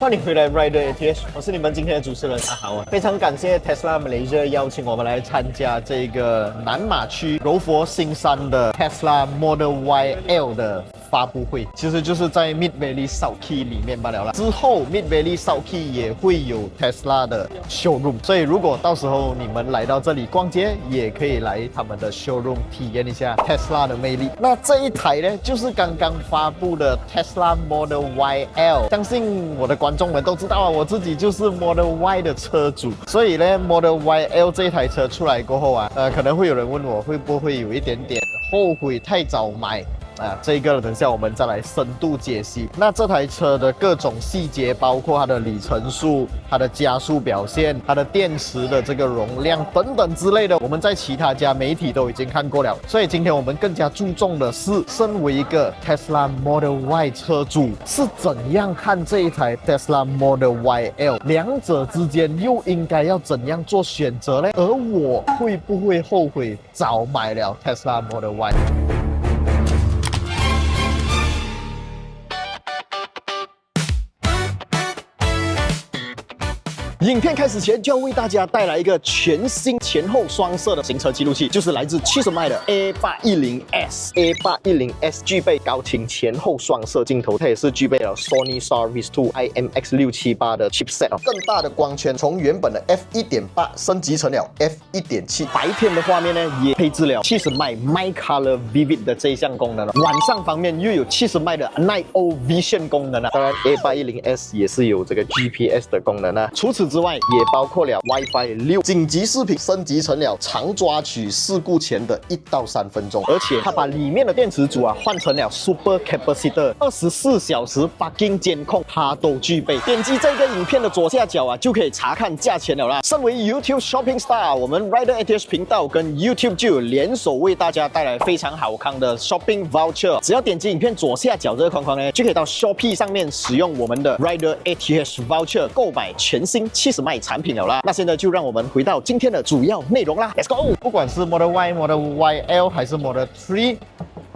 欢迎回来 Rider ATH， 我是你们今天的主持人阿豪啊。非常感谢 Tesla Malaysia 邀请我们来参加这个南马区柔佛新山的 Tesla Model Y-L 的发布会，其实就是在 Mid Valley South Key 里面罢了啦。之后 Mid Valley South Key 也会有 Tesla 的 showroom， 所以如果到时候你们来到这里逛街，也可以来他们的 showroom 体验一下 Tesla 的魅力。那这一台呢，就是刚刚发布的 Tesla Model Y-L， 相信我的观众们都知道啊，我自己就是 Model Y 的车主，所以呢 Model Y-L 这一台车出来过后啊，可能会有人问我会不会有一点点后悔太早买。这个等下我们再来深度解析。那这台车的各种细节，包括它的里程数、它的加速表现、它的电池的这个容量等等之类的，我们在其他家媒体都已经看过了。所以今天我们更加注重的是，身为一个 Tesla Model Y 车主，是怎样看这一台 Tesla Model Y-L， 两者之间又应该要怎样做选择呢？而我会不会后悔早买了 Tesla Model Y？影片开始前就要为大家带来一个全新前后双摄的行车记录器，就是来自70迈的 A810S。A810S 具备高清前后双摄镜头，它也是具备了 Sony Sarvis2 IMX678 的 chipset， 更大的光圈从原本的 F1.8 升级成了 F1.7。白天的画面呢，也配置了70迈 My Color Vivid 的这一项功能了。晚上方面又有70迈的 Night O Vision 功能啊。当然 A810S 也是有这个 GPS 的功能啊。除此之外，也包括了 WiFi 6，紧急视频升级成了长抓取事故前的1到3分钟，而且它把里面的电池组换成了 Super Capacitor， 24小时 fucking 监控它都具备。点击这个影片的左下角就可以查看价钱了啦。身为 YouTube Shopping Star， 我们 Rider ATH 频道跟 YouTube 就有联手为大家带来非常好康的 Shopping Voucher， 只要点击影片左下角这个框框呢，就可以到 Shopee 上面使用我们的 Rider ATH Voucher 购买全新70迈产品了啦。那现在就让我们回到今天的主要内容啦 ，Let's go！ 不管是 Model Y、Model Y-L 还是 Model 3。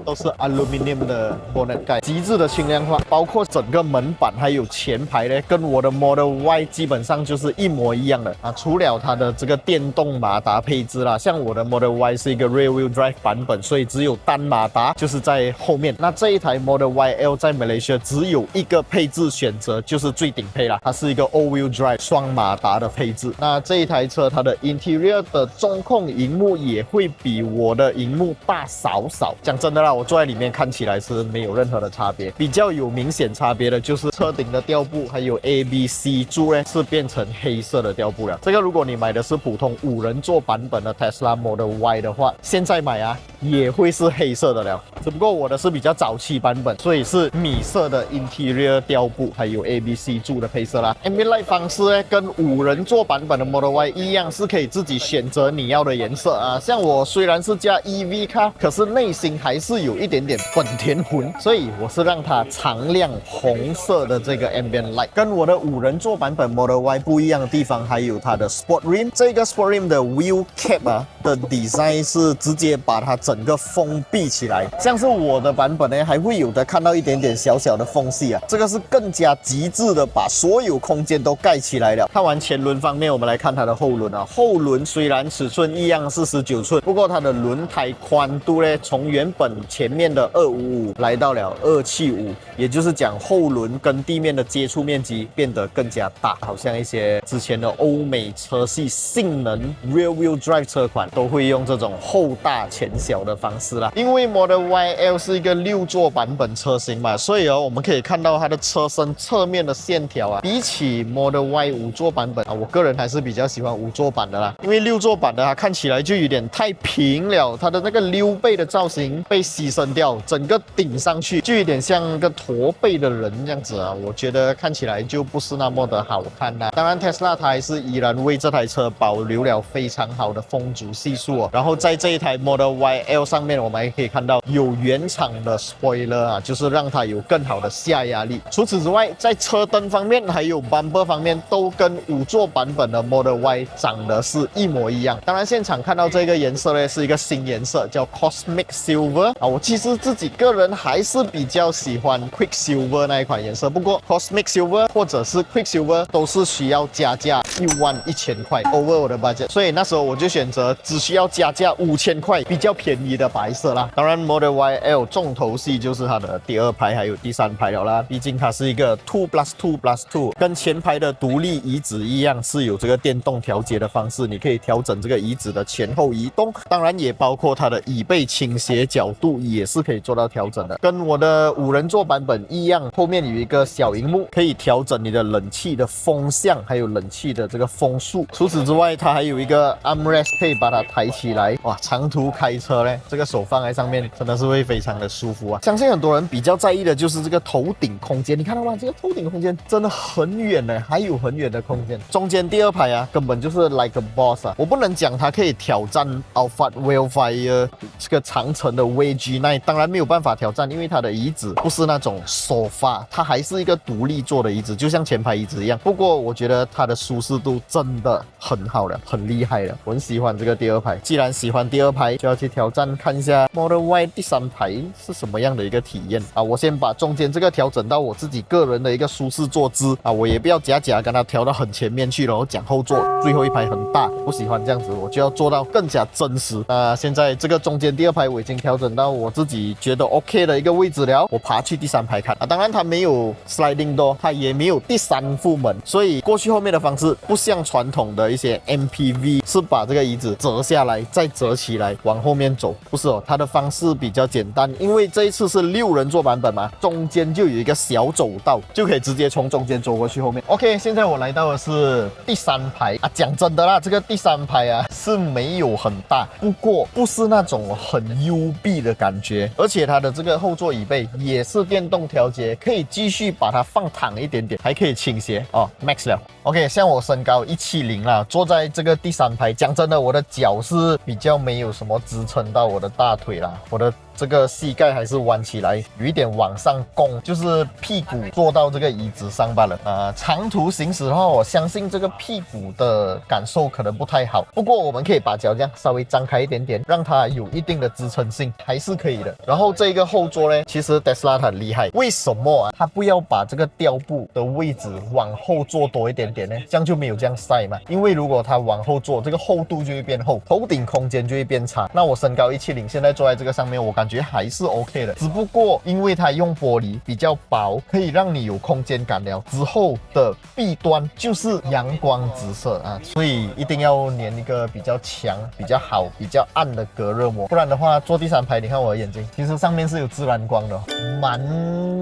都是 Aluminium 的 bonnet 盖，极致的轻量化，包括整个门板还有前排呢，跟我的 Model Y 基本上就是一模一样的啊。除了它的这个电动马达配置啦，像我的 Model Y 是一个 Rear Wheel Drive 版本，所以只有单马达，就是在后面。那这一台 Model Y-L 在 Malaysia 只有一个配置选择，就是最顶配啦，它是一个 All Wheel Drive 双马达的配置。那这一台车它的 Interior 的中控荧幕也会比我的荧幕大少少。讲真的啦。我坐在里面看起来是没有任何的差别，比较有明显差别的就是车顶的吊布还有 A、B、C 柱呢是变成黑色的吊布了。这个如果你买的是普通5人座版本的 Tesla Model Y 的话，现在买也会是黑色的了。只不过我的是比较早期版本，所以是米色的 Interior 吊布还有 A、B、C 柱的配色啦。Ambient Light 方式呢跟5人座版本的 Model Y 一样，是可以自己选择你要的颜色啊。像我虽然是加 EV 卡，可是内心还是有一点点本田魂，所以我是让它常亮红色的这个 Ambient Light。跟我的5人座版本 Model Y 不一样的地方，还有它的 Sport Rim。这个 Sport Rim 的 Wheel Cap 的 design 是直接把它整个封闭起来，像是我的版本呢，还会有的看到一点点小小的缝隙这个是更加极致的把所有空间都盖起来了。看完前轮方面，我们来看它的后轮后轮虽然尺寸一样是19寸，不过它的轮胎宽度呢，从原本前面的255来到了275，也就是讲后轮跟地面的接触面积变得更加大，好像一些之前的欧美车系性能 Rear Wheel Drive 车款都会用这种后大前小的方式啦。因为 Model Y-L 是一个6座版本车型嘛，所以我们可以看到它的车身侧面的线条比起 Model Y 5座版本我个人还是比较喜欢5座版的啦，因为6座版的它看起来就有点太平了，它的那个溜背的造型被牺牲掉，整个顶上去就有点像个驼背的人这样子我觉得看起来就不是那么的好看啦。当然 Tesla 它还是依然为这台车保留了非常好的风阻系数哦。然后在这一台 Model Y-L 上面，我们还可以看到有原厂的 spoiler 啊，就是让它有更好的下压力。除此之外，在车灯方面还有 bumper 方面，都跟5座版本的 Model Y 长得是一模一样。当然，现场看到这个颜色呢，是一个新颜色，叫 Cosmic Silver 啊。我其实自己个人还是比较喜欢 Quicksilver 那一款颜色，不过 Cosmic Silver 或者是 Quicksilver 都是需要加价11000块 over 我的 budget， 所以那时候我就选择只需要加价5000块比较便宜的白色啦。当然 Model Y-L 重头戏就是它的第2排还有第3排了啦，毕竟它是一个 2+2+2， 跟前排的独立椅子一样，是有这个电动调节的方式，你可以调整这个椅子的前后移动，当然也包括它的椅背倾斜角度也是可以做到调整的。跟我的5人座版本一样，后面有一个小萤幕，可以调整你的冷气的风向，还有冷气的这个风速。除此之外，它还有一个 armrest 可以把它抬起来。哇，长途开车呢，这个手放在上面真的是会非常的舒服啊。相信很多人比较在意的就是这个头顶空间，你看到吗？这个头顶空间真的很远呢，还有很远的空间。中间第2排啊，根本就是 like a boss 啊。我不能讲它可以挑战 Alphard Wildfire 这个长城的 VG9， 当然没有办法挑战，因为它的椅子不是那种沙发，它还是一个独立坐的椅子，就像前排椅子一样。不过我觉得它的舒适度真的很好了，很厉害了，我很喜欢这个第2排。既然喜欢第2排，就要去挑战看一下 Model Y 第3排是什么样的一个体验啊！我先把中间这个调整到我自己个人的一个舒适坐姿啊，我也不要假跟它调到很前面去了，我讲后座最后一排很大，不喜欢这样子，我就要做到更加真实。那现在这个中间第2排我已经调整到我自己觉得 OK 的一个位置了，我爬去第3排看啊。当然它没有 sliding door， 它也没有第3副门，所以过去后面的方式不像传统的一些 MPV 是把这个椅子折下来再折起来往后面走，不是哦，它的方式比较简单，因为这一次是6人座版本嘛，中间就有一个小走道，就可以直接从中间走过去后面。OK， 现在我来到的是第3排啊，讲真的啦，这个第3排啊是没有很大，不过不是那种很幽闭的感觉，而且它的这个后座椅背也是电动调节，可以继续把它放躺一点点，还可以倾斜哦 ，max 了。OK， 像我身高170啦，坐在这个第3排，讲真的，我的脚是比较没有什么支撑到我的大腿啦，我的这个膝盖还是弯起来，有一点往上弓，就是屁股坐到这个椅子上罢了。长途行驶的话，我相信这个屁股的感受可能不太好。不过我们可以把脚这样稍微张开一点点，让它有一定的支撑性，还是可以的。然后这个后座呢，其实 Tesla 它很厉害，为什么啊？它不要把这个吊布的位置往后坐多一点点呢？这样就没有这样晒嘛。因为如果它往后坐，这个厚度就会变厚，头顶空间就会变长。那我身高170，现在坐在这个上面，我感觉还是 OK 的，只不过因为它用玻璃比较薄，可以让你有空间感了。之后的弊端就是阳光直射啊，所以一定要粘一个比较强、比较好、比较暗的隔热膜，不然的话坐第3排，你看我的眼睛，其实上面是有自然光的，蛮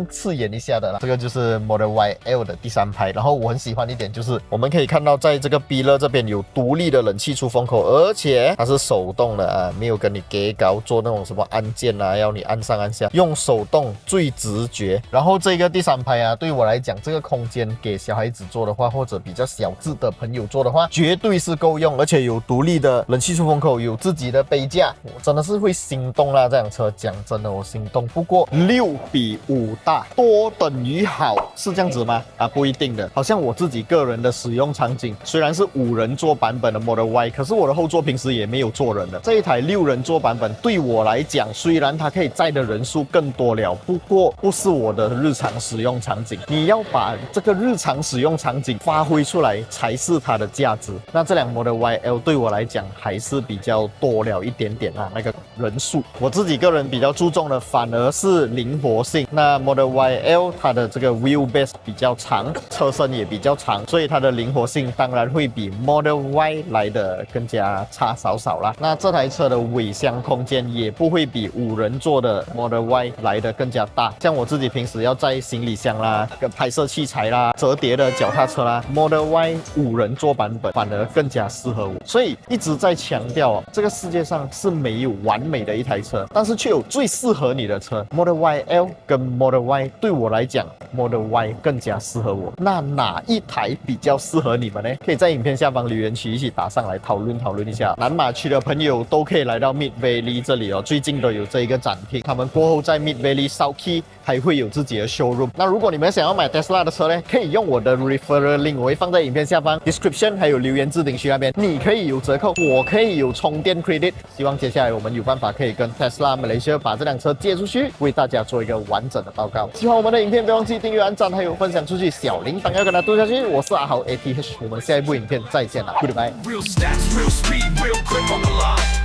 刺眼一下的啦。这个就是 Model Y-L 的第3排，然后我很喜欢一点就是我们可以看到，在这个 B 乐这边有独立的冷气出风口，而且它是手动的啊，没有跟你给搞做那种什么按键啊，要你按上按下，用手动最直觉。然后这个第3排啊，对我来讲，这个空间给小孩子坐的话，或者比较小只的朋友坐的话，绝对是够用，而且有独立的冷气出风口，有自己的杯架，我真的是会心动啦！这辆车讲真的，我心动。不过6比5大，多等于好，是这样子吗？啊，不一定的。好像我自己个人的使用场景，虽然是5人座版本的 Model Y， 可是我的后座平时也没有坐人的。这一台6人座版本对我来讲，虽然它可以载的人数更多了，不过不是我的日常使用场景。你要把这个日常使用场景发挥出来，才是它的价值。那这辆 Model Y-L 对我来讲还是比较多了一点点啊，那个人数。我自己个人比较注重的反而是灵活性。那 Model Y-L 它的这个 wheelbase 比较长，车身也比较长，所以它的灵活性当然会比 Model Y 来的更加差少少啦。那这台车的尾箱空间也不会比5 5人座的 Model Y 来的更加大。像我自己平时要载行李箱啦、跟拍摄器材啦、折叠的脚踏车啦，Model Y 5人座版本反而更加适合我。所以一直在强调这个世界上是没有完美的一台车，但是却有最适合你的车。Model Y L 跟 Model Y 对我来讲，Model Y 更加适合我。那哪一台比较适合你们呢？可以在影片下方留言区一起打上来讨论一下。南马区的朋友都可以来到 Mid Valley 这里哦，最近都有这一个展厅。他们过后在 Mid Valley South Key 还会有自己的 showroom。那如果你们想要买 Tesla 的车呢，可以用我的 referral link， 我会放在影片下方 description 还有留言置顶区那边，你可以有折扣，我可以有充电 credit。希望接下来我们有办法可以跟 Tesla Malaysia 把这辆车借出去，为大家做一个完整的报告。喜欢我们的影片，别忘记订阅、按赞还有分享出去，小铃铛要跟它嘟下去。我是阿豪 ATH， 我们下一部影片再见了 ，Goodbye。Real stats, real speed, real grip on the line.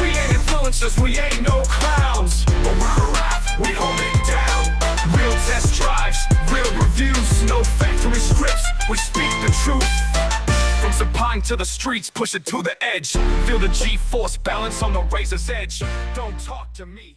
We ain't influencers, we ain't no clowns. But we're alive, we hold it down. Real test drives, real reviews, no factory scripts. We speak the truth. From Zapine to the streets, push it to the edge. Feel the G-force balance on the razor's edge. Don't talk to me.